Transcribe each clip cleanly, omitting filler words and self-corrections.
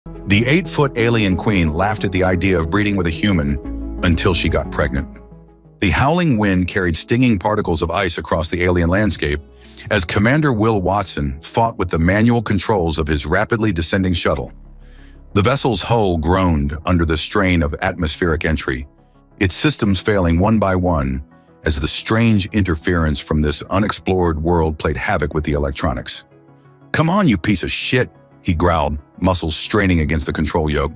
The 8-foot alien queen laughed at the idea of breeding with a human until she got pregnant. The howling wind carried stinging particles of ice across the alien landscape as Commander Will Watson fought with the manual controls of his rapidly descending shuttle. The vessel's hull groaned under the strain of atmospheric entry, its systems failing one by one as the strange interference from this unexplored world played havoc with the electronics. "Come on, you piece of shit," he growled, muscles straining against the control yoke.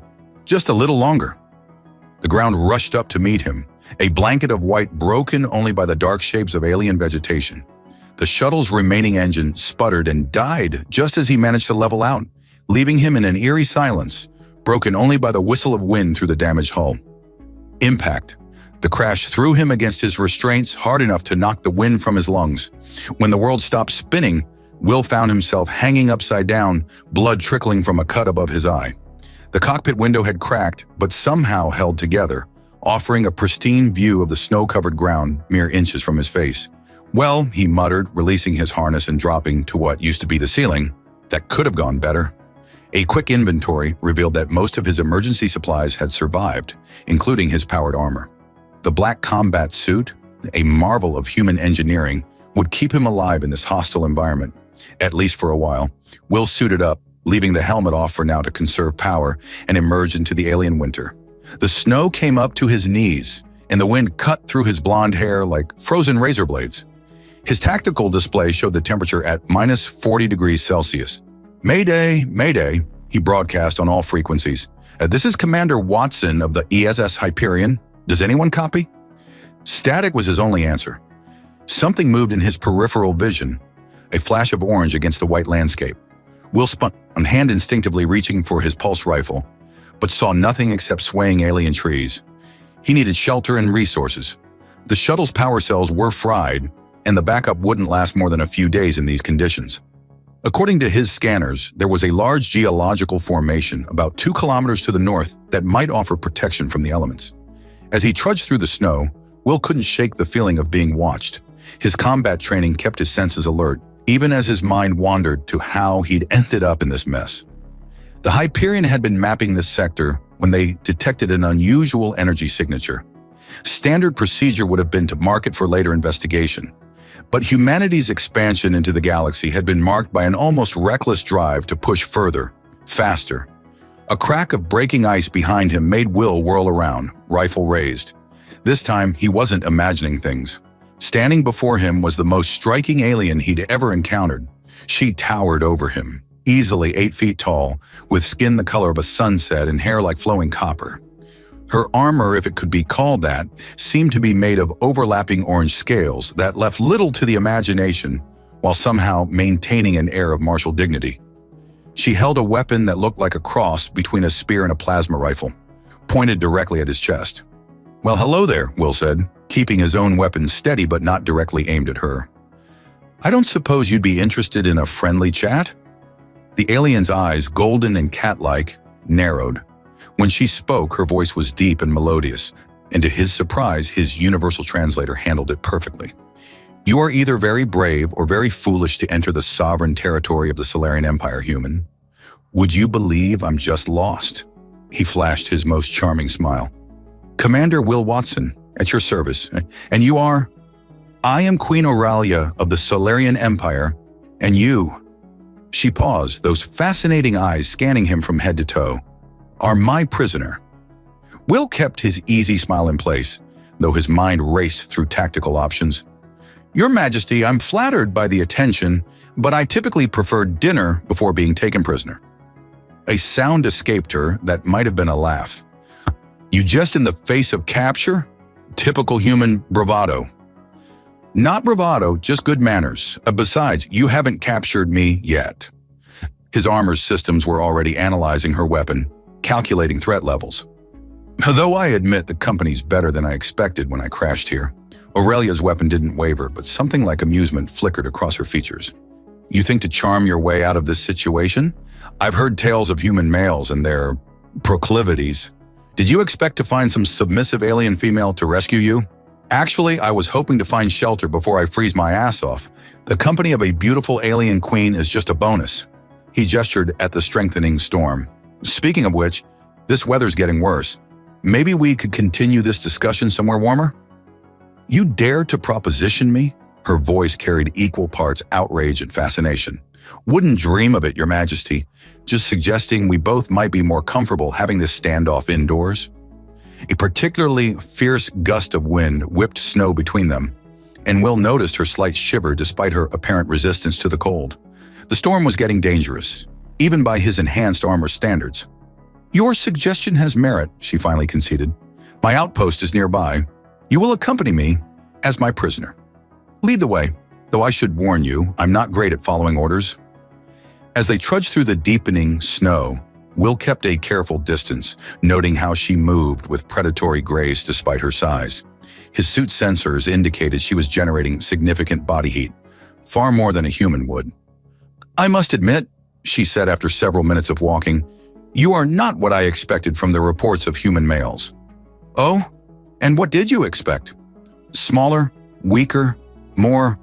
"Just a little longer." The ground rushed up to meet him, a blanket of white broken only by the dark shapes of alien vegetation. The shuttle's remaining engine sputtered and died just as he managed to level out, leaving him in an eerie silence, broken only by the whistle of wind through the damaged hull. Impact. The crash threw him against his restraints hard enough to knock the wind from his lungs. When the world stopped spinning, Will found himself hanging upside down, blood trickling from a cut above his eye. The cockpit window had cracked, but somehow held together, offering a pristine view of the snow-covered ground mere inches from his face. "Well," he muttered, releasing his harness and dropping to what used to be the ceiling. "That could have gone better." A quick inventory revealed that most of his emergency supplies had survived, including his powered armor. The black combat suit, a marvel of human engineering, would keep him alive in this hostile environment, at least for a while. Will suited up, leaving the helmet off for now to conserve power, and emerged into the alien winter. The snow came up to his knees, and the wind cut through his blonde hair like frozen razor blades. His tactical display showed the temperature at minus 40 degrees Celsius. "Mayday, Mayday," he broadcast on all frequencies. "This is Commander Watson of the ESS Hyperion. Does anyone copy?" Static was his only answer. Something moved in his peripheral vision, a flash of orange against the white landscape. Will spun on hand, instinctively reaching for his pulse rifle, but saw nothing except swaying alien trees. He needed shelter and resources. The shuttle's power cells were fried, and the backup wouldn't last more than a few days in these conditions. According to his scanners, there was a large geological formation about 2 kilometers to the north that might offer protection from the elements. As he trudged through the snow, Will couldn't shake the feeling of being watched. His combat training kept his senses alert, even as his mind wandered to how he'd ended up in this mess. The Hyperion had been mapping this sector when they detected an unusual energy signature. Standard procedure would have been to mark it for later investigation. But humanity's expansion into the galaxy had been marked by an almost reckless drive to push further, faster. A crack of breaking ice behind him made Will whirl around, rifle raised. This time, he wasn't imagining things. Standing before him was the most striking alien he'd ever encountered. She towered over him, easily 8 feet tall, with skin the color of a sunset and hair like flowing copper. Her armor, if it could be called that, seemed to be made of overlapping orange scales that left little to the imagination, while somehow maintaining an air of martial dignity. She held a weapon that looked like a cross between a spear and a plasma rifle, pointed directly at his chest. "Well, hello there," Will said, keeping his own weapon steady but not directly aimed at her. "I don't suppose you'd be interested in a friendly chat?" The alien's eyes, golden and cat-like, narrowed. When she spoke, her voice was deep and melodious, and to his surprise, his universal translator handled it perfectly. "You are either very brave or very foolish to enter the sovereign territory of the Solarian Empire, human. Would you believe I'm just lost?" He flashed his most charming smile. "Commander Will Watson, at your service. And you are?" "I am Queen Auralia of the Solarian Empire, and you—" She paused, those fascinating eyes scanning him from head to toe. "Are my prisoner." Will kept his easy smile in place, though his mind raced through tactical options. "Your Majesty, I'm flattered by the attention, but I typically prefer dinner before being taken prisoner." A sound escaped her that might have been a laugh. "You just in the face of capture? Typical human bravado." "Not bravado, just good manners. Besides, you haven't captured me yet." His armor's systems were already analyzing her weapon, calculating threat levels. "Though I admit the company's better than I expected when I crashed here." Aurelia's weapon didn't waver, but something like amusement flickered across her features. "You think to charm your way out of this situation? I've heard tales of human males and their proclivities. Did you expect to find some submissive alien female to rescue you?" "Actually, I was hoping to find shelter before I freeze my ass off. The company of a beautiful alien queen is just a bonus." He gestured at the strengthening storm. Speaking of which, this weather's getting worse. Maybe we could continue this discussion somewhere warmer? You dare to proposition me? Her voice carried equal parts outrage and fascination. Wouldn't dream of it, Your Majesty. Just suggesting we both might be more comfortable having this standoff indoors. A particularly fierce gust of wind whipped snow between them, and Will noticed her slight shiver despite her apparent resistance to the cold. The storm was getting dangerous, even by his enhanced armor standards. Your suggestion has merit, she finally conceded. My outpost is nearby. You will accompany me as my prisoner. Lead the way, though I should warn you, I'm not great at following orders. As they trudged through the deepening snow, Will kept a careful distance, noting how she moved with predatory grace despite her size. His suit sensors indicated she was generating significant body heat, far more than a human would. I must admit, she said after several minutes of walking, you are not what I expected from the reports of human males. Oh, and what did you expect? Smaller, weaker, more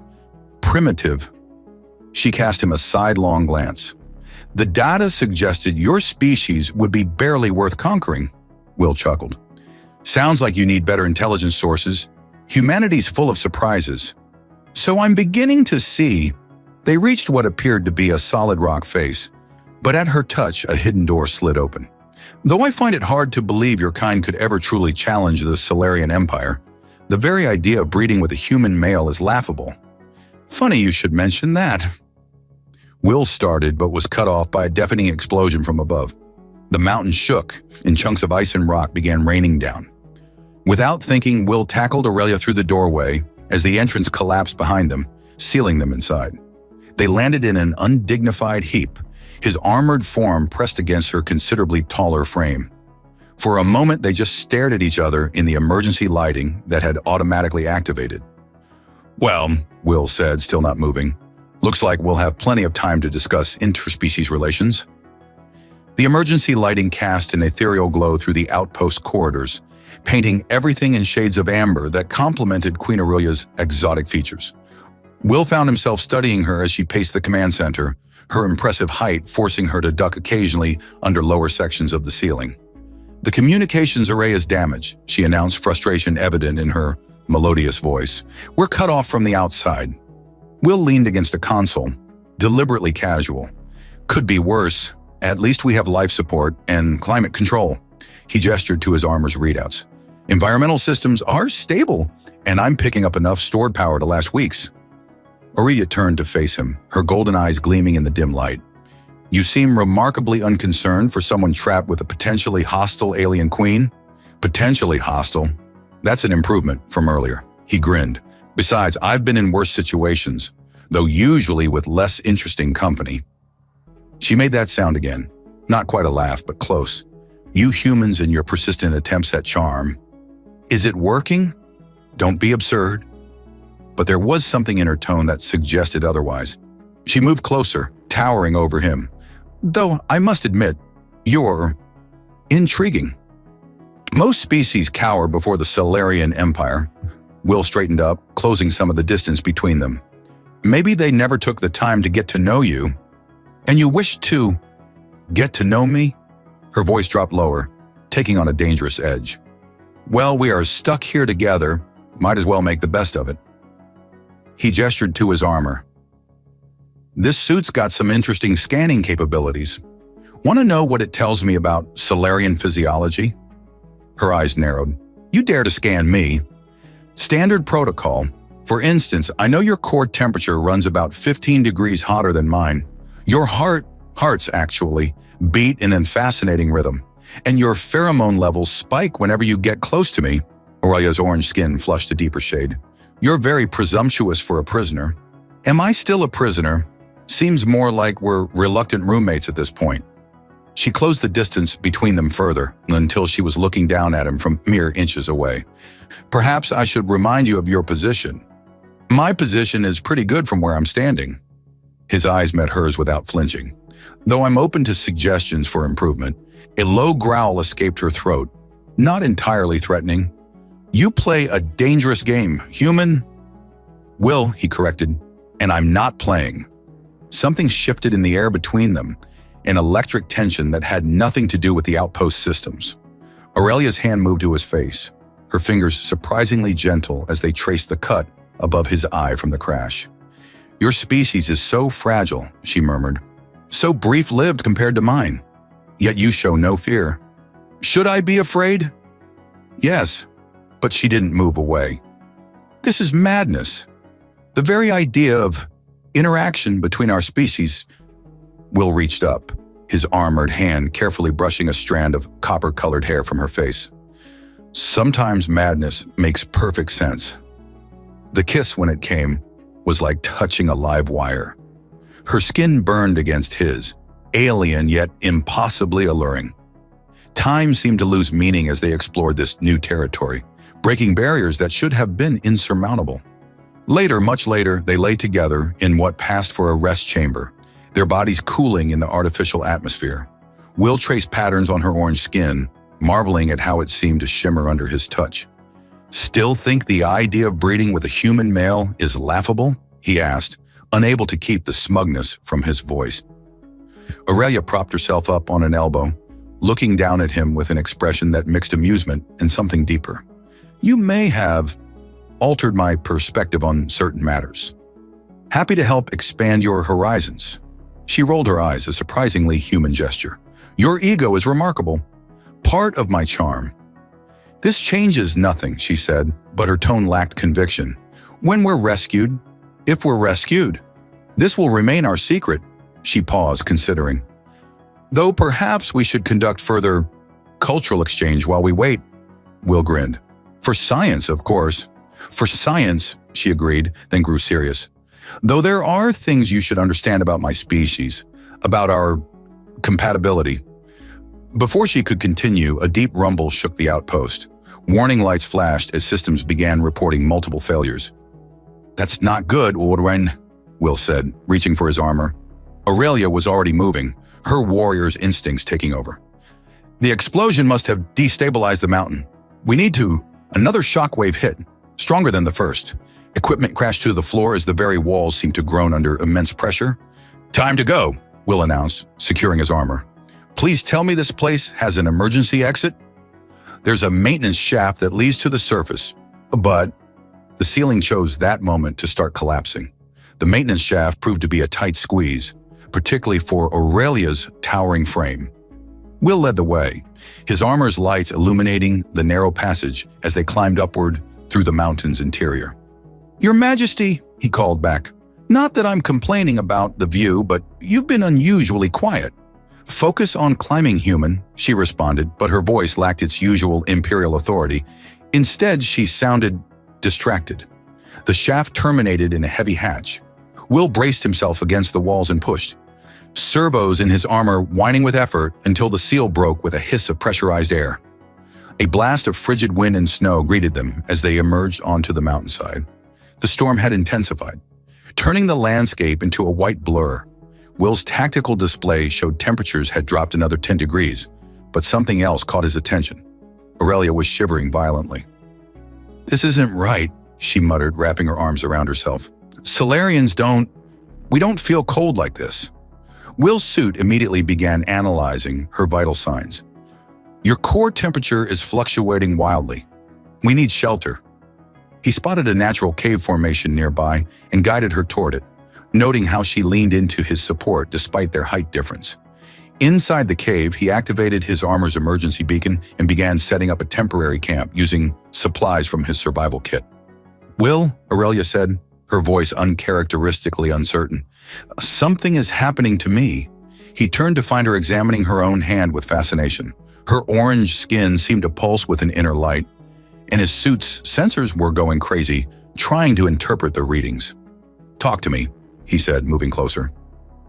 primitive. She cast him a sidelong glance. The data suggested your species would be barely worth conquering, Will chuckled. Sounds like you need better intelligence sources. Humanity's full of surprises. So I'm beginning to see. They reached what appeared to be a solid rock face, but at her touch, a hidden door slid open. Though I find it hard to believe your kind could ever truly challenge the Solarian Empire, the very idea of breeding with a human male is laughable. Funny you should mention that. Will started but was cut off by a deafening explosion from above. The mountain shook, and chunks of ice and rock began raining down. Without thinking, Will tackled Aurelia through the doorway as the entrance collapsed behind them, sealing them inside. They landed in an undignified heap, his armored form pressed against her considerably taller frame. For a moment, they just stared at each other in the emergency lighting that had automatically activated. Well, Will said, still not moving. Looks like we'll have plenty of time to discuss interspecies relations. The emergency lighting cast an ethereal glow through the outpost corridors, painting everything in shades of amber that complemented Queen Aurelia's exotic features. Will found himself studying her as she paced the command center, her impressive height forcing her to duck occasionally under lower sections of the ceiling. The communications array is damaged, she announced, frustration evident in her melodious voice. We're cut off from the outside. Will leaned against a console, deliberately casual. Could be worse. At least we have life support and climate control. He gestured to his armor's readouts. Environmental systems are stable, and I'm picking up enough stored power to last weeks. Aurelia turned to face him, her golden eyes gleaming in the dim light. You seem remarkably unconcerned for someone trapped with a potentially hostile alien queen. Potentially hostile. That's an improvement from earlier. He grinned. Besides, I've been in worse situations, though usually with less interesting company. She made that sound again. Not quite a laugh, but close. You humans and your persistent attempts at charm. Is it working? Don't be absurd. But there was something in her tone that suggested otherwise. She moved closer, towering over him. Though I must admit, you're intriguing. Most species cower before the Solarian Empire. Will straightened up, closing some of the distance between them. Maybe they never took the time to get to know you. And you wish to get to know me? Her voice dropped lower, taking on a dangerous edge. Well, we are stuck here together. Might as well make the best of it. He gestured to his armor. This suit's got some interesting scanning capabilities. Want to know what it tells me about Solarian physiology? Her eyes narrowed. You dare to scan me? Standard protocol. For instance, I know your core temperature runs about 15 degrees hotter than mine. Your hearts actually, beat in a fascinating rhythm. And your pheromone levels spike whenever you get close to me. Aurelia's orange skin flushed a deeper shade. You're very presumptuous for a prisoner. Am I still a prisoner? Seems more like we're reluctant roommates at this point. She closed the distance between them further until she was looking down at him from mere inches away. Perhaps I should remind you of your position. My position is pretty good from where I'm standing. His eyes met hers without flinching. Though I'm open to suggestions for improvement, a low growl escaped her throat, not entirely threatening. You play a dangerous game, human. Will, he corrected, and I'm not playing. Something shifted in the air between them, an electric tension that had nothing to do with the outpost systems. Aurelia's hand moved to his face, her fingers surprisingly gentle as they traced the cut above his eye from the crash. "Your species is so fragile," she murmured. "So brief-lived compared to mine. Yet you show no fear." "Should I be afraid?" "Yes," but she didn't move away. "This is madness. The very idea of interaction between our species." Will reached up, his armored hand carefully brushing a strand of copper-colored hair from her face. "Sometimes madness makes perfect sense." The kiss, when it came, was like touching a live wire. Her skin burned against his, alien yet impossibly alluring. Time seemed to lose meaning as they explored this new territory, breaking barriers that should have been insurmountable. Later, much later, they lay together in what passed for a rest chamber, their bodies cooling in the artificial atmosphere. Will traced patterns on her orange skin, marveling at how it seemed to shimmer under his touch. "Still think the idea of breeding with a human male is laughable?" he asked, unable to keep the smugness from his voice. Aurelia propped herself up on an elbow, looking down at him with an expression that mixed amusement and something deeper. "You may have altered my perspective on certain matters. Happy to help expand your horizons." She rolled her eyes, a surprisingly human gesture. "Your ego is remarkable. Part of my charm." "This changes nothing," she said, but her tone lacked conviction. "When we're rescued, if we're rescued, this will remain our secret." She paused, considering. "Though perhaps we should conduct further cultural exchange while we wait." Will grinned. "For science, of course." "For science," she agreed, then grew serious. "Though there are things you should understand about my species, about our compatibility." Before she could continue, a deep rumble shook the outpost. Warning lights flashed as systems began reporting multiple failures. "That's not good, Orwen," Will said, reaching for his armor. Aurelia was already moving, her warrior's instincts taking over. "The explosion must have destabilized the mountain. We need to..." Another shockwave hit, stronger than the first. Equipment crashed to the floor as the very walls seemed to groan under immense pressure. "Time to go," Will announced, securing his armor. "Please tell me this place has an emergency exit?" "There's a maintenance shaft that leads to the surface, but..." The ceiling chose that moment to start collapsing. The maintenance shaft proved to be a tight squeeze, particularly for Aurelia's towering frame. Will led the way, his armor's lights illuminating the narrow passage as they climbed upward through the mountain's interior. "Your Majesty," he called back. "Not that I'm complaining about the view, but you've been unusually quiet." "Focus on climbing, human," she responded, but her voice lacked its usual imperial authority. Instead, she sounded distracted. The shaft terminated in a heavy hatch. Will braced himself against the walls and pushed, servos in his armor whining with effort until the seal broke with a hiss of pressurized air. A blast of frigid wind and snow greeted them as they emerged onto the mountainside. The storm had intensified, turning the landscape into a white blur. Will's tactical display showed temperatures had dropped another 10 degrees, but something else caught his attention. Aurelia was shivering violently. "This isn't right," she muttered, wrapping her arms around herself. "Solarians we don't feel cold like this." Will's suit immediately began analyzing her vital signs. "Your core temperature is fluctuating wildly. We need shelter." He spotted a natural cave formation nearby and guided her toward it, noting how she leaned into his support despite their height difference. Inside the cave, he activated his armor's emergency beacon and began setting up a temporary camp using supplies from his survival kit. "Will," Aurelia said, her voice uncharacteristically uncertain, "something is happening to me." He turned to find her examining her own hand with fascination. Her orange skin seemed to pulse with an inner light, and his suit's sensors were going crazy, trying to interpret the readings. "Talk to me," he said, moving closer.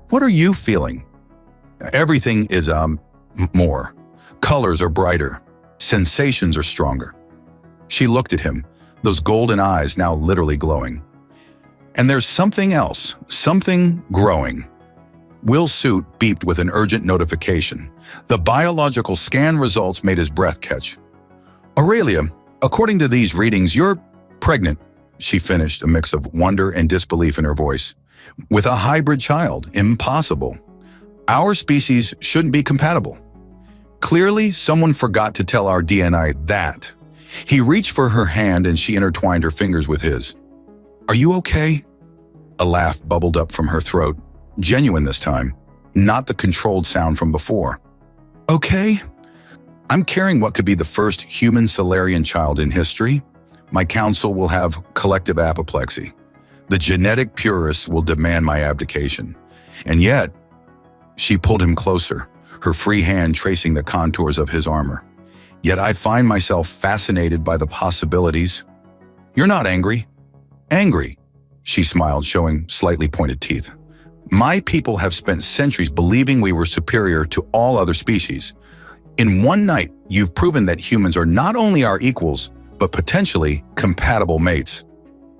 "What are you feeling?" "Everything is, more. Colors are brighter. Sensations are stronger." She looked at him, those golden eyes now literally glowing. "And there's something else, something growing." Will's suit beeped with an urgent notification. The biological scan results made his breath catch. "Aurelia, according to these readings, you're pregnant," she finished, a mix of wonder and disbelief in her voice. "With a hybrid child. Impossible." Our species shouldn't be compatible. Clearly, someone forgot to tell our DNA that. He reached for her hand and she intertwined her fingers with his. Are you okay? A laugh bubbled up from her throat, genuine this time, not the controlled sound from before. Okay? I'm carrying what could be the first human Salarian child in history. My council will have collective apoplexy. The genetic purists will demand my abdication. And yet, she pulled him closer, her free hand tracing the contours of his armor. Yet I find myself fascinated by the possibilities. You're not angry. Angry, she smiled, showing slightly pointed teeth. My people have spent centuries believing we were superior to all other species. In one night, you've proven that humans are not only our equals, but potentially compatible mates.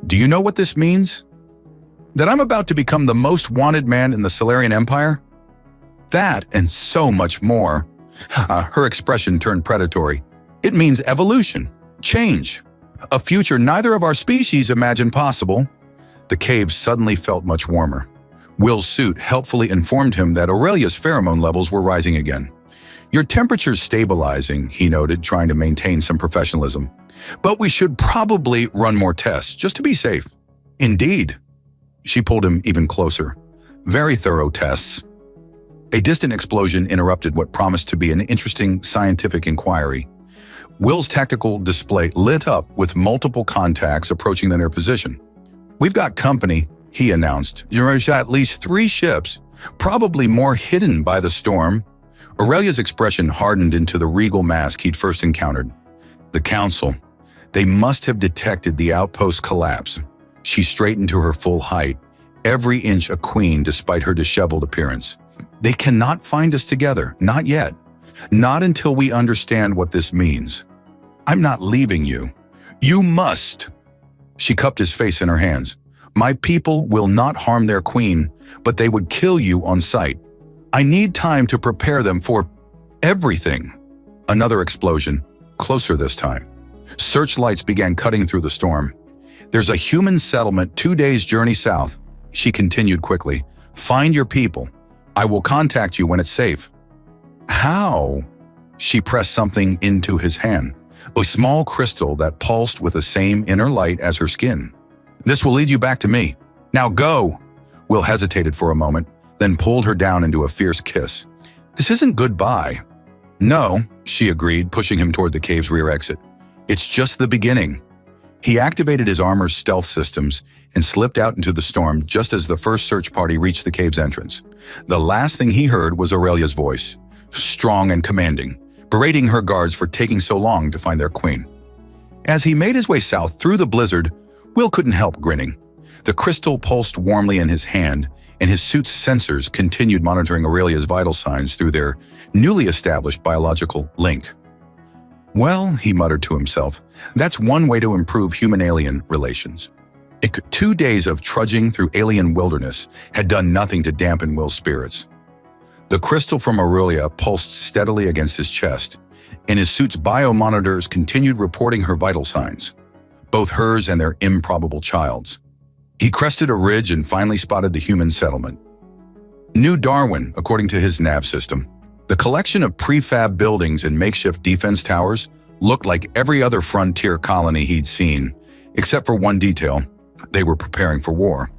Do you know what this means? That I'm about to become the most wanted man in the Salarian Empire? That and so much more. Her expression turned predatory. It means evolution, change, a future neither of our species imagined possible. The cave suddenly felt much warmer. Will's suit helpfully informed him that Aurelia's pheromone levels were rising again. Your temperature's stabilizing, he noted, trying to maintain some professionalism. But we should probably run more tests, just to be safe. Indeed. She pulled him even closer. Very thorough tests. A distant explosion interrupted what promised to be an interesting scientific inquiry. Will's tactical display lit up with multiple contacts approaching their position. We've got company, he announced. There's at least 3 ships, probably more hidden by the storm. Aurelia's expression hardened into the regal mask he'd first encountered. The council. They must have detected the outpost collapse. She straightened to her full height, every inch a queen despite her disheveled appearance. They cannot find us together, not yet. Not until we understand what this means. I'm not leaving you. You must. She cupped his face in her hands. My people will not harm their queen, but they would kill you on sight. I need time to prepare them for everything. Another explosion, closer this time. Searchlights began cutting through the storm. There's a human settlement 2 days' journey south, she continued quickly. Find your people. I will contact you when it's safe. How? She pressed something into his hand, a small crystal that pulsed with the same inner light as her skin. This will lead you back to me. Now go! Will hesitated for a moment, then pulled her down into a fierce kiss. This isn't goodbye. No, she agreed, pushing him toward the cave's rear exit. It's just the beginning. He activated his armor's stealth systems and slipped out into the storm just as the first search party reached the cave's entrance. The last thing he heard was Aurelia's voice, strong and commanding, berating her guards for taking so long to find their queen. As he made his way south through the blizzard, Will couldn't help grinning. The crystal pulsed warmly in his hand, and his suit's sensors continued monitoring Aurelia's vital signs through their newly established biological link. Well, he muttered to himself, that's one way to improve human-alien relations. 2 days of trudging through alien wilderness had done nothing to dampen Will's spirits. The crystal from Aurelia pulsed steadily against his chest, and his suit's biomonitors continued reporting her vital signs, both hers and their improbable child's. He crested a ridge and finally spotted the human settlement. New Darwin, according to his nav system. The collection of prefab buildings and makeshift defense towers looked like every other frontier colony he'd seen, except for one detail. They were preparing for war.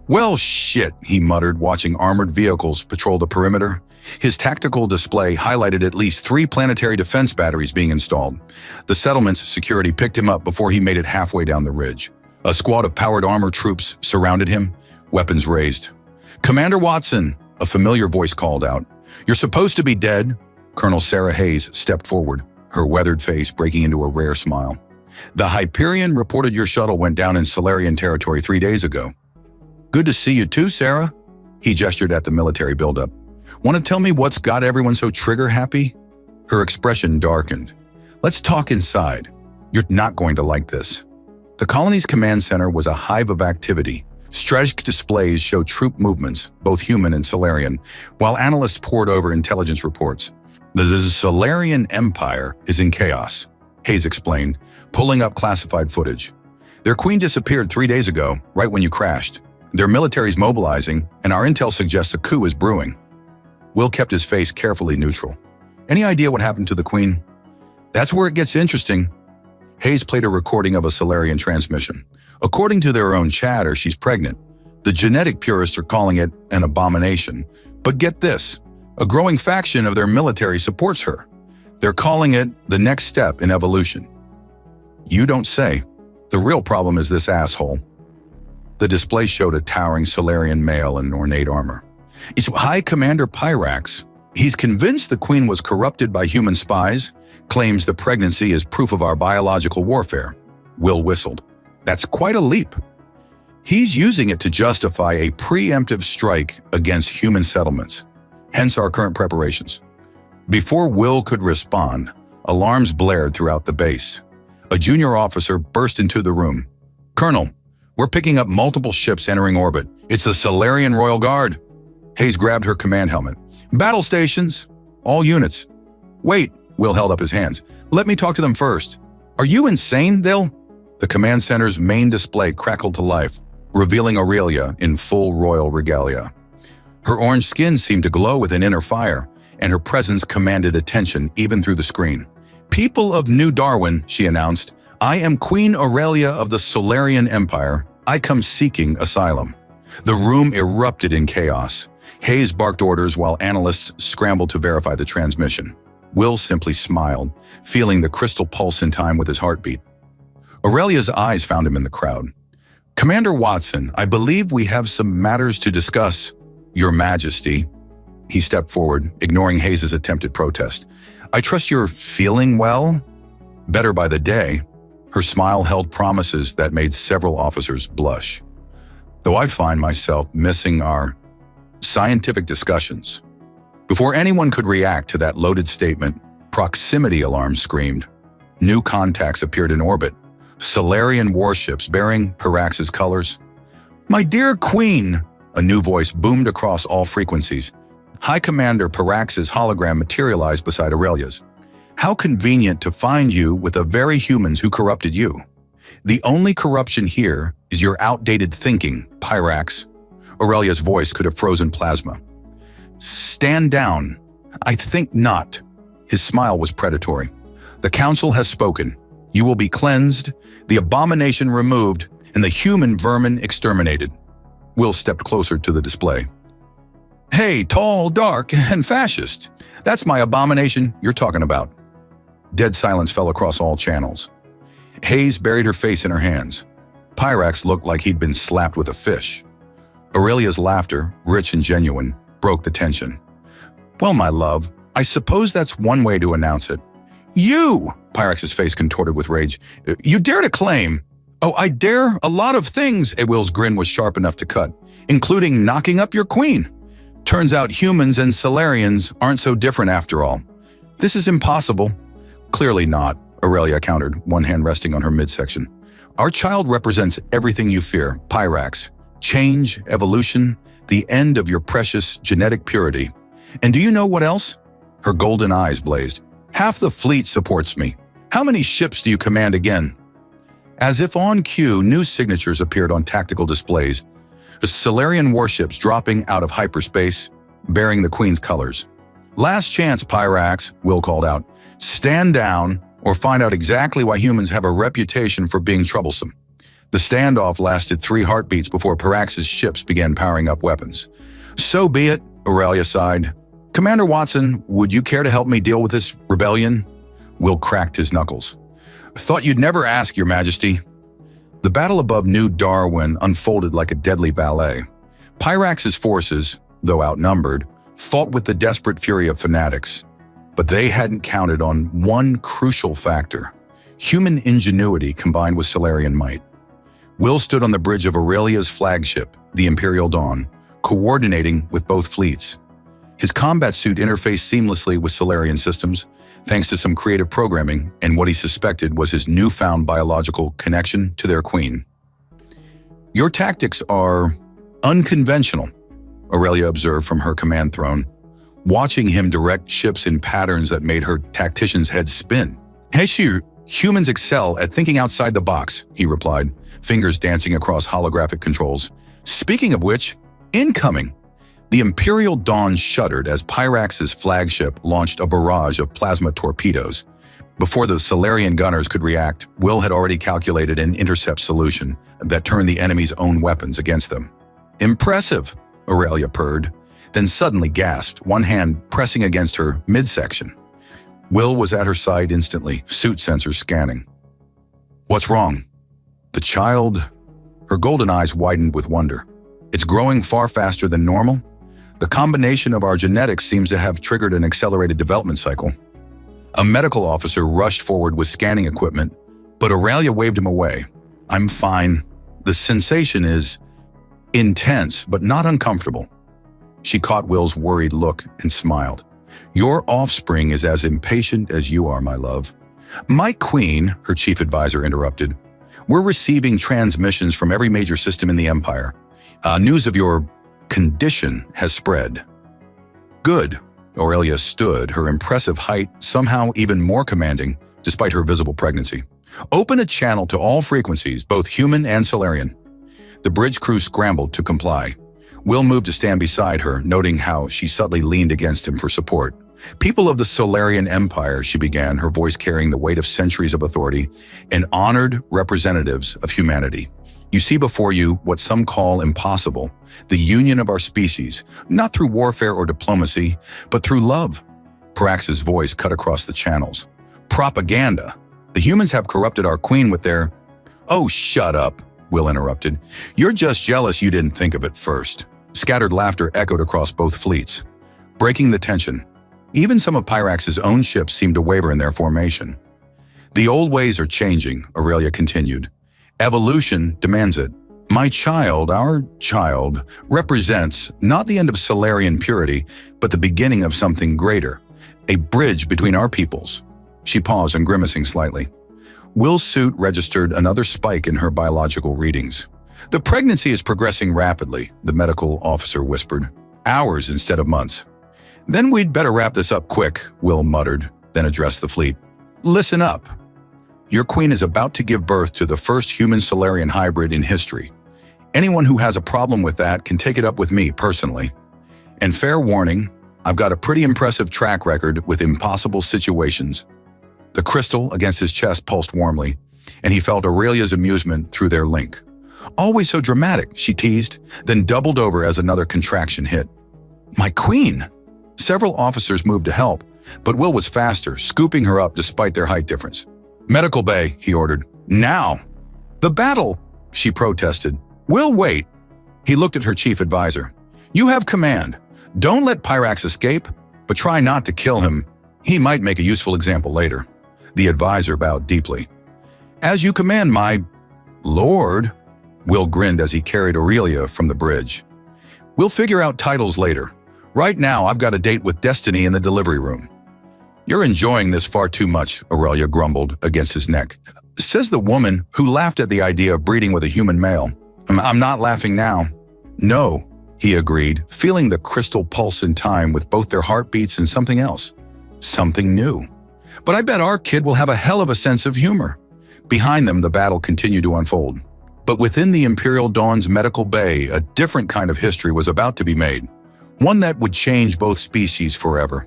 Well, shit, he muttered, watching armored vehicles patrol the perimeter. His tactical display highlighted at least 3 planetary defense batteries being installed. The settlement's security picked him up before he made it halfway down the ridge. A squad of powered armor troops surrounded him, weapons raised. Commander Watson, a familiar voice called out. You're supposed to be dead. Colonel Sarah Hayes stepped forward, her weathered face breaking into a rare smile. The Hyperion reported your shuttle went down in Salarian territory 3 days ago. Good to see you too, Sarah. He gestured at the military buildup. Want to tell me what's got everyone so trigger-happy? Her expression darkened. Let's talk inside. You're not going to like this. The colony's command center was a hive of activity. Strategic displays showed troop movements, both human and Salarian, while analysts pored over intelligence reports. The Salarian Empire is in chaos, Hayes explained, pulling up classified footage. Their queen disappeared 3 days ago, right when you crashed. Their military's mobilizing, and our intel suggests a coup is brewing. Will kept his face carefully neutral. Any idea what happened to the Queen? That's where it gets interesting. Hayes played a recording of a Solarian transmission. According to their own chatter, she's pregnant. The genetic purists are calling it an abomination. But get this, a growing faction of their military supports her. They're calling it the next step in evolution. You don't say. The real problem is this asshole. The display showed a towering Solarian male in ornate armor. It's High Commander Pyrax. He's convinced the Queen was corrupted by human spies, claims the pregnancy is proof of our biological warfare. Will whistled. That's quite a leap. He's using it to justify a preemptive strike against human settlements, hence our current preparations. Before Will could respond, alarms blared throughout the base. A junior officer burst into the room. Colonel, we're picking up multiple ships entering orbit. It's the Solarian Royal Guard. Hayes grabbed her command helmet. Battle stations, all units. Wait, Will held up his hands. Let me talk to them first. Are you insane, The command center's main display crackled to life, revealing Aurelia in full royal regalia. Her orange skin seemed to glow with an inner fire, and her presence commanded attention even through the screen. People of New Darwin, she announced, I am Queen Aurelia of the Solarian Empire. I come seeking asylum. The room erupted in chaos. Hayes barked orders while analysts scrambled to verify the transmission. Will simply smiled, feeling the crystal pulse in time with his heartbeat. Aurelia's eyes found him in the crowd. Commander Watson, I believe we have some matters to discuss, Your Majesty. He stepped forward, ignoring Hayes' attempted protest. I trust you're feeling well? Better by the day. Her smile held promises that made several officers blush. Though I find myself missing our scientific discussions. Before anyone could react to that loaded statement, proximity alarms screamed. New contacts appeared in orbit. Solarian warships bearing Pyrax's colors. My dear Queen, a new voice boomed across all frequencies. High Commander Pyrax's hologram materialized beside Aurelia's. How convenient to find you with the very humans who corrupted you. The only corruption here is your outdated thinking, Pyrax. Aurelia's voice could have frozen plasma. Stand down. I think not. His smile was predatory. The Council has spoken. You will be cleansed, the abomination removed, and the human vermin exterminated. Will stepped closer to the display. Hey, tall, dark, and fascist. That's my abomination you're talking about. Dead silence fell across all channels. Hayes buried her face in her hands. Pyrax looked like he'd been slapped with a fish. Aurelia's laughter, rich and genuine, broke the tension. Well, my love, I suppose that's one way to announce it. You! Pyrax's face contorted with rage. You dare to claim? Oh, I dare a lot of things, Will's grin was sharp enough to cut, including knocking up your queen. Turns out humans and Solarians aren't so different after all. This is impossible. Clearly not, Aurelia countered, one hand resting on her midsection. Our child represents everything you fear, Pyrax. Change, evolution, the end of your precious genetic purity. And do you know what else? Her golden eyes blazed. Half the fleet supports me. How many ships do you command again? As if on cue, new signatures appeared on tactical displays. The Solarian warships dropping out of hyperspace, bearing the Queen's colors. Last chance, Pyrax, Will called out. Stand down or find out exactly why humans have a reputation for being troublesome. The standoff lasted 3 heartbeats before Pyrax's ships began powering up weapons. So be it, Aurelia sighed. Commander Watson, would you care to help me deal with this rebellion? Will cracked his knuckles. Thought you'd never ask, Your Majesty. The battle above New Darwin unfolded like a deadly ballet. Pyrax's forces, though outnumbered, fought with the desperate fury of fanatics. But they hadn't counted on one crucial factor: human ingenuity combined with Solarian might. Will stood on the bridge of Aurelia's flagship, the Imperial Dawn, coordinating with both fleets. His combat suit interfaced seamlessly with Solarian systems, thanks to some creative programming and what he suspected was his newfound biological connection to their queen. Your tactics are unconventional, Aurelia observed from her command throne, watching him direct ships in patterns that made her tactician's head spin. Heshu, humans excel at thinking outside the box, he replied, fingers dancing across holographic controls. Speaking of which, incoming. The Imperial Dawn shuddered as Pyrax's flagship launched a barrage of plasma torpedoes. Before the Solarian gunners could react, Will had already calculated an intercept solution that turned the enemy's own weapons against them. "Impressive," Aurelia purred, then suddenly gasped, one hand pressing against her midsection. Will was at her side instantly, suit sensors scanning. "What's wrong?" The child, her golden eyes widened with wonder. "It's growing far faster than normal. The combination of our genetics seems to have triggered an accelerated development cycle." A medical officer rushed forward with scanning equipment, but Aurelia waved him away. "I'm fine. The sensation is intense, but not uncomfortable." She caught Will's worried look and smiled. "Your offspring is as impatient as you are, my love." "My queen," her chief advisor interrupted, "we're receiving transmissions from every major system in the Empire. News of your condition has spread." "Good." Aurelia stood, her impressive height somehow even more commanding despite her visible pregnancy. "Open a channel to all frequencies, both human and Solarian." The bridge crew scrambled to comply. Will moved to stand beside her, noting how she subtly leaned against him for support. "People of the Solarian Empire," she began, her voice carrying the weight of centuries of authority, "and honored representatives of humanity. You see before you what some call impossible, the union of our species, not through warfare or diplomacy, but through love." Pyrax's voice cut across the channels. "Propaganda. The humans have corrupted our queen with their—" "Oh, shut up," Will interrupted. "You're just jealous you didn't think of it first." Scattered laughter echoed across both fleets, breaking the tension. Even some of Pyrax's own ships seemed to waver in their formation. "The old ways are changing," Aurelia continued. "Evolution demands it. My child, our child, represents not the end of Solarian purity, but the beginning of something greater, a bridge between our peoples." She paused and grimacing slightly. Will's suit registered another spike in her biological readings. "The pregnancy is progressing rapidly," the medical officer whispered. "Hours instead of months." "Then we'd better wrap this up quick," Will muttered, then addressed the fleet. "Listen up. Your queen is about to give birth to the first human-Solarian hybrid in history. Anyone who has a problem with that can take it up with me personally. And fair warning, I've got a pretty impressive track record with impossible situations." The crystal against his chest pulsed warmly, and he felt Aurelia's amusement through their link. "Always so dramatic," she teased, then doubled over as another contraction hit. "My queen!" Several officers moved to help, but Will was faster, scooping her up despite their height difference. "Medical bay," he ordered. "Now!" "The battle!" she protested. "Will wait." He looked at her chief advisor. "You have command. Don't let Pyrax escape, but try not to kill him. He might make a useful example later." The advisor bowed deeply. "As you command, my lord." Will grinned as he carried Aurelia from the bridge. "We'll figure out titles later. Right now, I've got a date with Destiny in the delivery room." "You're enjoying this far too much," Aurelia grumbled against his neck. Says the woman who laughed at the idea of breeding with a human male. I'm not laughing now." "No," he agreed, feeling the crystal pulse in time with both their heartbeats and something else. Something new. "But I bet our kid will have a hell of a sense of humor." Behind them, the battle continued to unfold. But within the Imperial Dawn's medical bay, a different kind of history was about to be made. One that would change both species forever.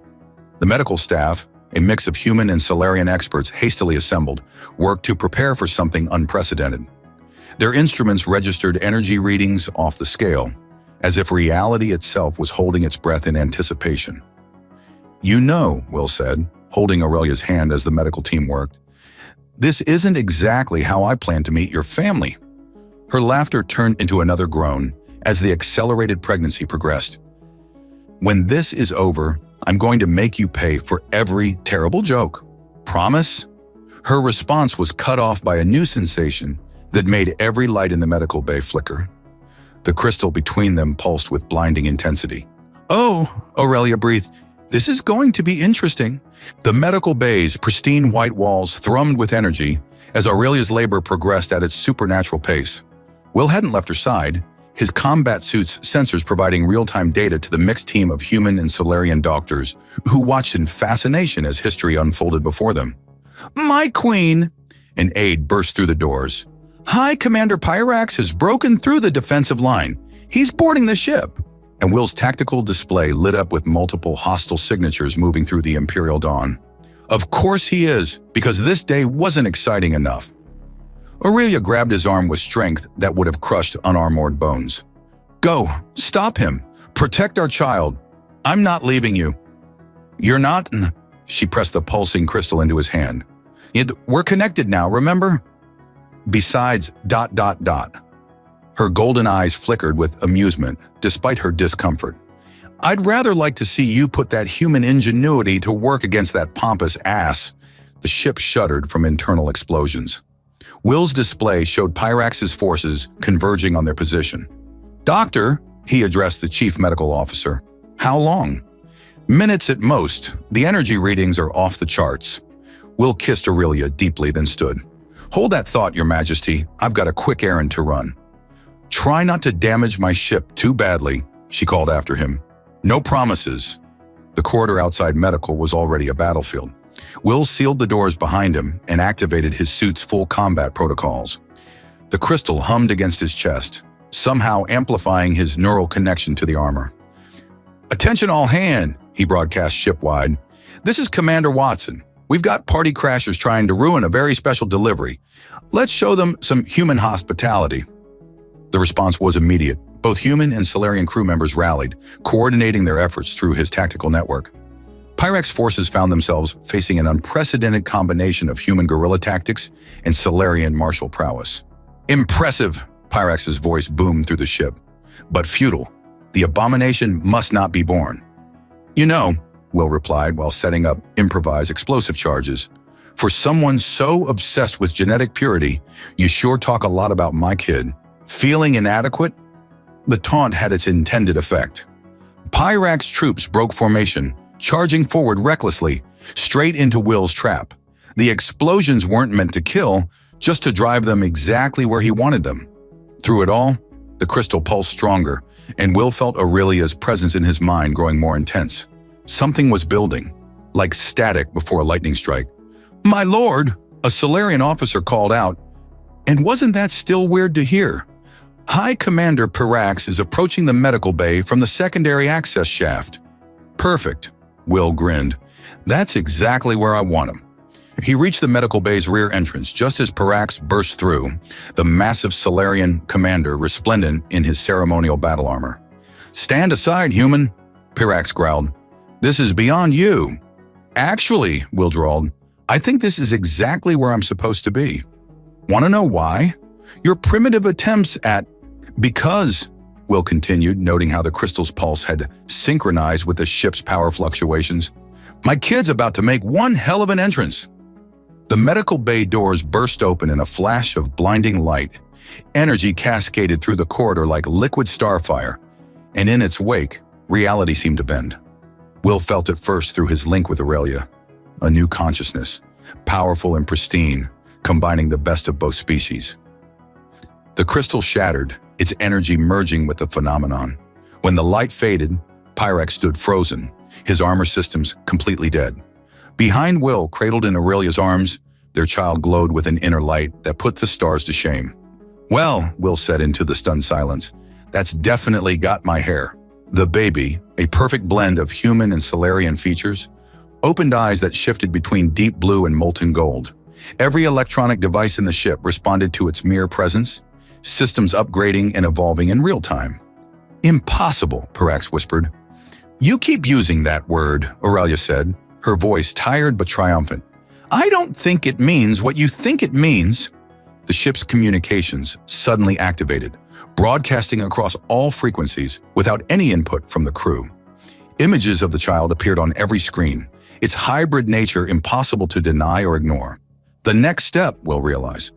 The medical staff, a mix of human and Solarian experts hastily assembled, worked to prepare for something unprecedented. Their instruments registered energy readings off the scale, as if reality itself was holding its breath in anticipation. "You know," Will said, holding Aurelia's hand as the medical team worked, "this isn't exactly how I plan to meet your family." Her laughter turned into another groan as the accelerated pregnancy progressed. "When this is over, I'm going to make you pay for every terrible joke. Promise?" Her response was cut off by a new sensation that made every light in the medical bay flicker. The crystal between them pulsed with blinding intensity. "Oh," Aurelia breathed, "this is going to be interesting." The medical bay's pristine white walls thrummed with energy as Aurelia's labor progressed at its supernatural pace. Will hadn't left her side, his combat suit's sensors providing real-time data to the mixed team of human and Solarian doctors who watched in fascination as history unfolded before them. "My queen!" An aide burst through the doors. "High Commander Pyrax has broken through the defensive line. He's boarding the ship." and Will's tactical display lit up with multiple hostile signatures moving through the Imperial dawn. Of course he is, because this day wasn't exciting enough. Aurelia grabbed his arm with strength that would have crushed unarmored bones. Go, stop him, protect our child. I'm not leaving you. You're not? She pressed the pulsing crystal into his hand. We're connected now, remember? Besides, ... Her golden eyes flickered with amusement, despite her discomfort. I'd rather like to see you put that human ingenuity to work against that pompous ass. The ship shuddered from internal explosions. Will's display showed Pyrax's forces converging on their position. Doctor, he addressed the chief medical officer. How long? Minutes at most. The energy readings are off the charts. Will kissed Aurelia deeply, then stood. Hold that thought, Your Majesty. I've got a quick errand to run. Try not to damage my ship too badly, she called after him. No promises. The corridor outside medical was already a battlefield. Will sealed the doors behind him and activated his suit's full combat protocols. The crystal hummed against his chest, somehow amplifying his neural connection to the armor. Attention all hand, he broadcast shipwide. This is Commander Watson. We've got party crashers trying to ruin a very special delivery. Let's show them some human hospitality. The response was immediate. Both human and Solarian crew members rallied, coordinating their efforts through his tactical network. Pyrax forces found themselves facing an unprecedented combination of human guerrilla tactics and Solarian martial prowess. Impressive, Pyrax's voice boomed through the ship. But futile. The abomination must not be born. You know, Will replied while setting up improvised explosive charges. For someone so obsessed with genetic purity, you sure talk a lot about my kid. Feeling inadequate? The taunt had its intended effect. Pyrax troops broke formation, charging forward recklessly, straight into Will's trap. The explosions weren't meant to kill, just to drive them exactly where he wanted them. Through it all, the crystal pulsed stronger, and Will felt Aurelia's presence in his mind growing more intense. Something was building, like static before a lightning strike. My lord, a Solarian officer called out. And wasn't that still weird to hear? High Commander Pyrax is approaching the medical bay from the secondary access shaft. Perfect, Will grinned. That's exactly where I want him. He reached the medical bay's rear entrance just as Pyrax burst through, the massive Solarian commander resplendent in his ceremonial battle armor. Stand aside, human, Pyrax growled. This is beyond you. Actually, Will drawled, I think this is exactly where I'm supposed to be. Want to know why? Your primitive attempts at... Because, Will continued, noting how the crystal's pulse had synchronized with the ship's power fluctuations. My kid's about to make one hell of an entrance. The medical bay doors burst open in a flash of blinding light. Energy cascaded through the corridor like liquid starfire, and in its wake, reality seemed to bend. Will felt it first through his link with Aurelia. A new consciousness, powerful and pristine, combining the best of both species. The crystal shattered, its energy merging with the phenomenon. When the light faded, Pyrax stood frozen, his armor systems completely dead. Behind Will, cradled in Aurelia's arms, their child glowed with an inner light that put the stars to shame. Well, Will said into the stunned silence, that's definitely got my hair. The baby, a perfect blend of human and Solarian features, opened eyes that shifted between deep blue and molten gold. Every electronic device in the ship responded to its mere presence, systems upgrading and evolving in real time. Impossible, Pyrax whispered. You keep using that word, Aurelia said, her voice tired but triumphant. I don't think it means what you think it means. The ship's communications suddenly activated, broadcasting across all frequencies without any input from the crew. Images of the child appeared on every screen, its hybrid nature impossible to deny or ignore. The next step, Will realize,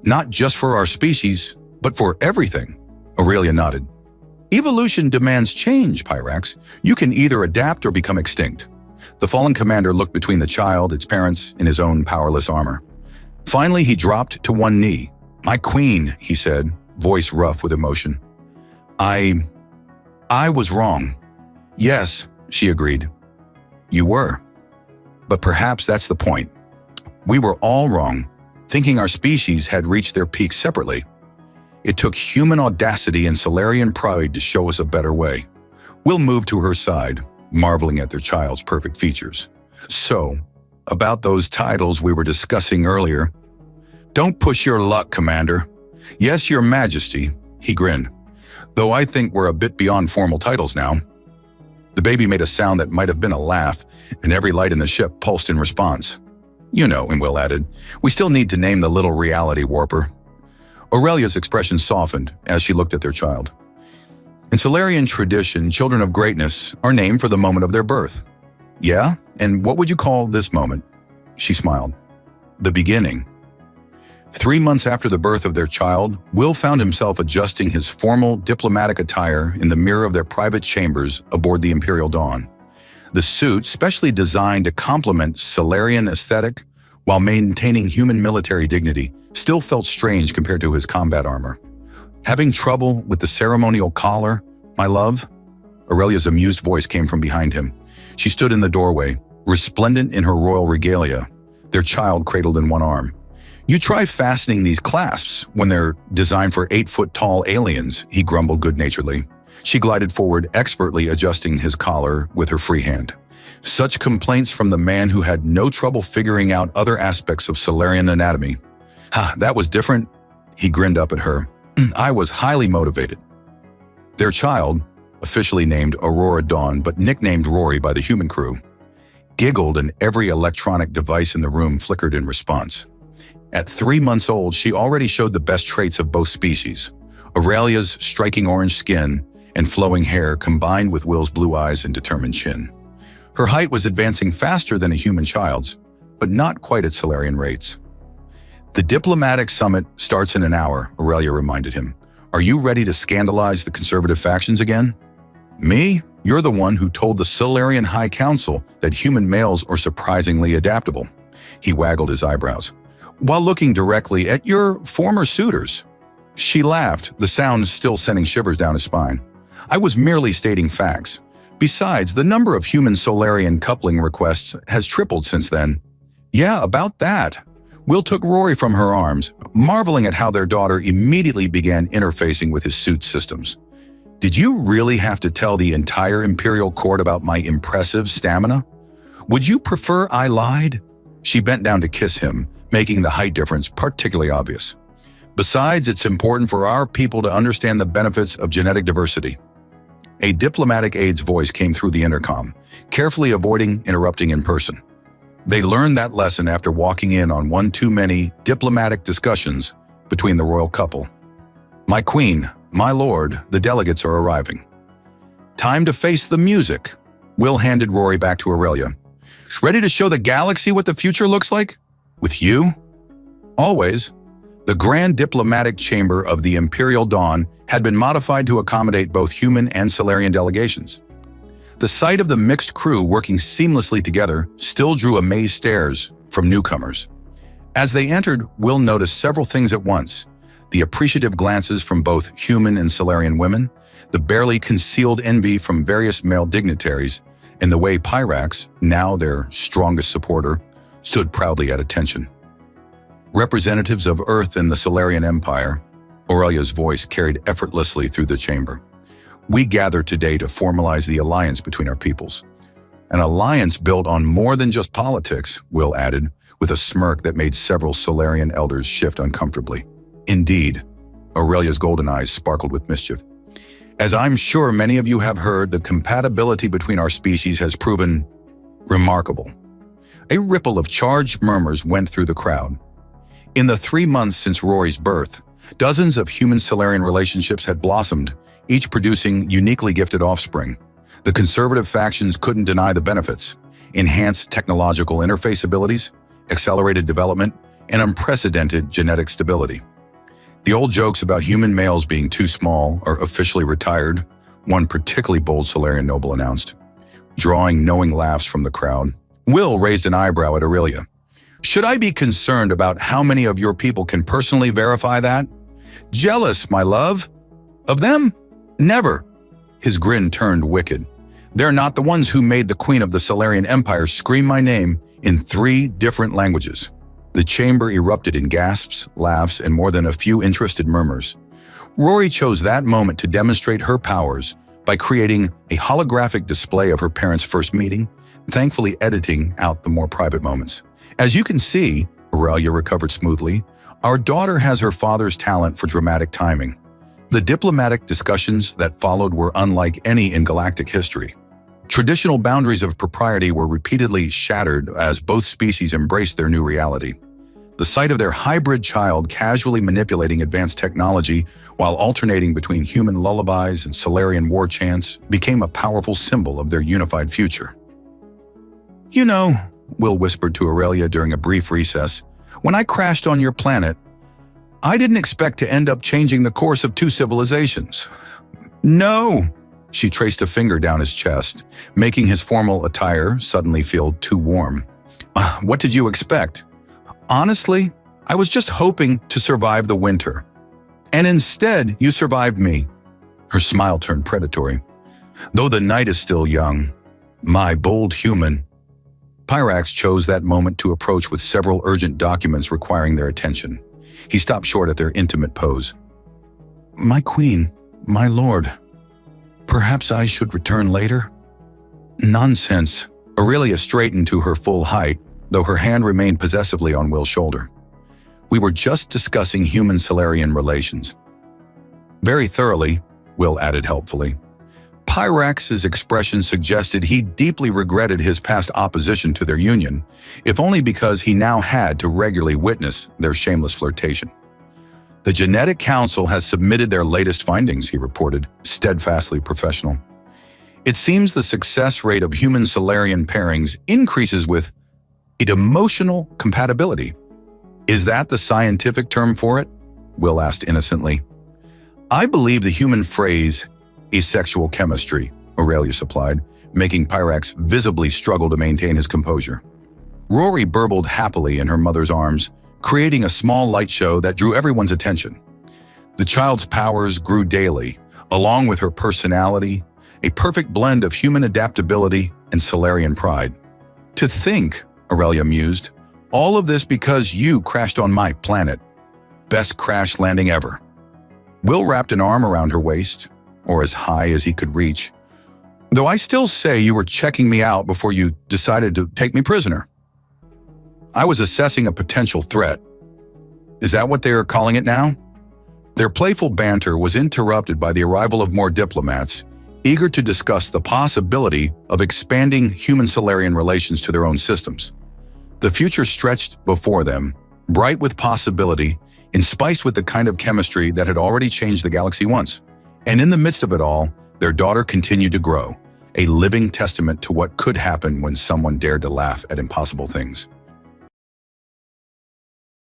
not just for our species, but for everything. Aurelia nodded. Evolution demands change, Pyrax. You can either adapt or become extinct. The fallen commander looked between the child, its parents, and his own powerless armor. Finally, he dropped to one knee. My queen, he said, voice rough with emotion. I was wrong. Yes, she agreed. You were. But perhaps that's the point. We were all wrong, thinking our species had reached their peak separately. It took human audacity and Solarian pride to show us a better way. Will moved to her side, marveling at their child's perfect features. So, about those titles we were discussing earlier. Don't push your luck, Commander. Yes, Your Majesty, he grinned. Though I think we're a bit beyond formal titles now. The baby made a sound that might have been a laugh, and every light in the ship pulsed in response. You know, and Will added, we still need to name the little reality warper. Aurelia's expression softened as she looked at their child. In Solarian tradition, children of greatness are named for the moment of their birth. Yeah? And what would you call this moment? She smiled. The beginning. 3 months after the birth of their child, Will found himself adjusting his formal diplomatic attire in the mirror of their private chambers aboard the Imperial Dawn. The suit, specially designed to complement Solarian aesthetic while maintaining human military dignity, still felt strange compared to his combat armor. Having trouble with the ceremonial collar, my love? Aurelia's amused voice came from behind him. She stood in the doorway, resplendent in her royal regalia, their child cradled in one arm. You try fastening these clasps when they're designed for 8-foot-tall aliens, he grumbled good-naturedly. She glided forward, expertly adjusting his collar with her free hand. Such complaints from the man who had no trouble figuring out other aspects of Solarian anatomy. Ha, that was different, he grinned up at her. I was highly motivated. Their child, officially named Aurora Dawn but nicknamed Rory by the human crew, giggled and every electronic device in the room flickered in response. At 3 months old, she already showed the best traits of both species. Aurelia's striking orange skin and flowing hair combined with Will's blue eyes and determined chin. Her height was advancing faster than a human child's, but not quite at Solarian rates. The diplomatic summit starts in an hour, Aurelia reminded him. Are you ready to scandalize the conservative factions again? Me? You're the one who told the Solarian High Council that human males are surprisingly adaptable. He waggled his eyebrows, while looking directly at your former suitors. She laughed, the sound still sending shivers down his spine. I was merely stating facts. Besides, the number of human Solarian coupling requests has tripled since then. Yeah, about that. Will took Rory from her arms, marveling at how their daughter immediately began interfacing with his suit systems. Did you really have to tell the entire Imperial Court about my impressive stamina? Would you prefer I lied? She bent down to kiss him, making the height difference particularly obvious. Besides, it's important for our people to understand the benefits of genetic diversity. A diplomatic aide's voice came through the intercom, carefully avoiding interrupting in person. They learned that lesson after walking in on one too many diplomatic discussions between the royal couple. My queen, my lord, the delegates are arriving. Time to face the music. Will handed Rory back to Aurelia. Ready to show the galaxy what the future looks like? With you? Always. The Grand Diplomatic Chamber of the Imperial Dawn had been modified to accommodate both human and Solarian delegations. The sight of the mixed crew working seamlessly together still drew amazed stares from newcomers. As they entered, Will noticed several things at once: the appreciative glances from both human and Solarian women, the barely concealed envy from various male dignitaries, and the way Pyrax, now their strongest supporter, stood proudly at attention. Representatives of Earth and the Solarian Empire, Aurelia's voice carried effortlessly through the chamber. We gather today to formalize the alliance between our peoples. An alliance built on more than just politics, Will added, with a smirk that made several Solarian elders shift uncomfortably. Indeed, Aurelia's golden eyes sparkled with mischief. As I'm sure many of you have heard, the compatibility between our species has proven remarkable. A ripple of charged murmurs went through the crowd. In the 3 months since Rory's birth, dozens of human-Solarian relationships had blossomed, each producing uniquely gifted offspring. The conservative factions couldn't deny the benefits: enhanced technological interface abilities, accelerated development, and unprecedented genetic stability. The old jokes about human males being too small are officially retired, one particularly bold Solarian noble announced, drawing knowing laughs from the crowd. Will raised an eyebrow at Aurelia. Should I be concerned about how many of your people can personally verify that? Jealous, my love. Of them? Never. His grin turned wicked. They're not the ones who made the Queen of the Solarian Empire scream my name in 3 different languages. The chamber erupted in gasps, laughs, and more than a few interested murmurs. Rory chose that moment to demonstrate her powers by creating a holographic display of her parents' first meeting, thankfully editing out the more private moments. As you can see, Aurelia recovered smoothly. Our daughter has her father's talent for dramatic timing. The diplomatic discussions that followed were unlike any in galactic history. Traditional boundaries of propriety were repeatedly shattered as both species embraced their new reality. The sight of their hybrid child casually manipulating advanced technology while alternating between human lullabies and Solarian war chants became a powerful symbol of their unified future. "You know," Will whispered to Aurelia during a brief recess, "when I crashed on your planet, I didn't expect to end up changing the course of two civilizations." "No!" She traced a finger down his chest, making his formal attire suddenly feel too warm. "What did you expect?" "Honestly, I was just hoping to survive the winter. And instead, you survived me." Her smile turned predatory. "Though the night is still young, my bold human." Pyrax chose that moment to approach with several urgent documents requiring their attention. He stopped short at their intimate pose. "My queen, my lord, perhaps I should return later?" "Nonsense." Aurelia straightened to her full height, though her hand remained possessively on Will's shoulder. "We were just discussing human-Solarian relations." "Very thoroughly," Will added helpfully. Pyrax's expression suggested he deeply regretted his past opposition to their union, if only because he now had to regularly witness their shameless flirtation. "The Genetic Council has submitted their latest findings," he reported, steadfastly professional. "It seems the success rate of human-Solarian pairings increases with emotional compatibility." "Is that the scientific term for it?" Will asked innocently. "I believe the human phrase asexual chemistry," Aurelia supplied, making Pyrax visibly struggle to maintain his composure. Rory burbled happily in her mother's arms, creating a small light show that drew everyone's attention. The child's powers grew daily, along with her personality, a perfect blend of human adaptability and Solarian pride. "To think," Aurelia mused, "all of this because you crashed on my planet. Best crash landing ever." Will wrapped an arm around her waist, or as high as he could reach. "Though I still say you were checking me out before you decided to take me prisoner." "I was assessing a potential threat. Is that what they're calling it now?" Their playful banter was interrupted by the arrival of more diplomats, eager to discuss the possibility of expanding human-Solarian relations to their own systems. The future stretched before them, bright with possibility and spiced with the kind of chemistry that had already changed the galaxy once. And in the midst of it all, their daughter continued to grow, a living testament to what could happen when someone dared to laugh at impossible things.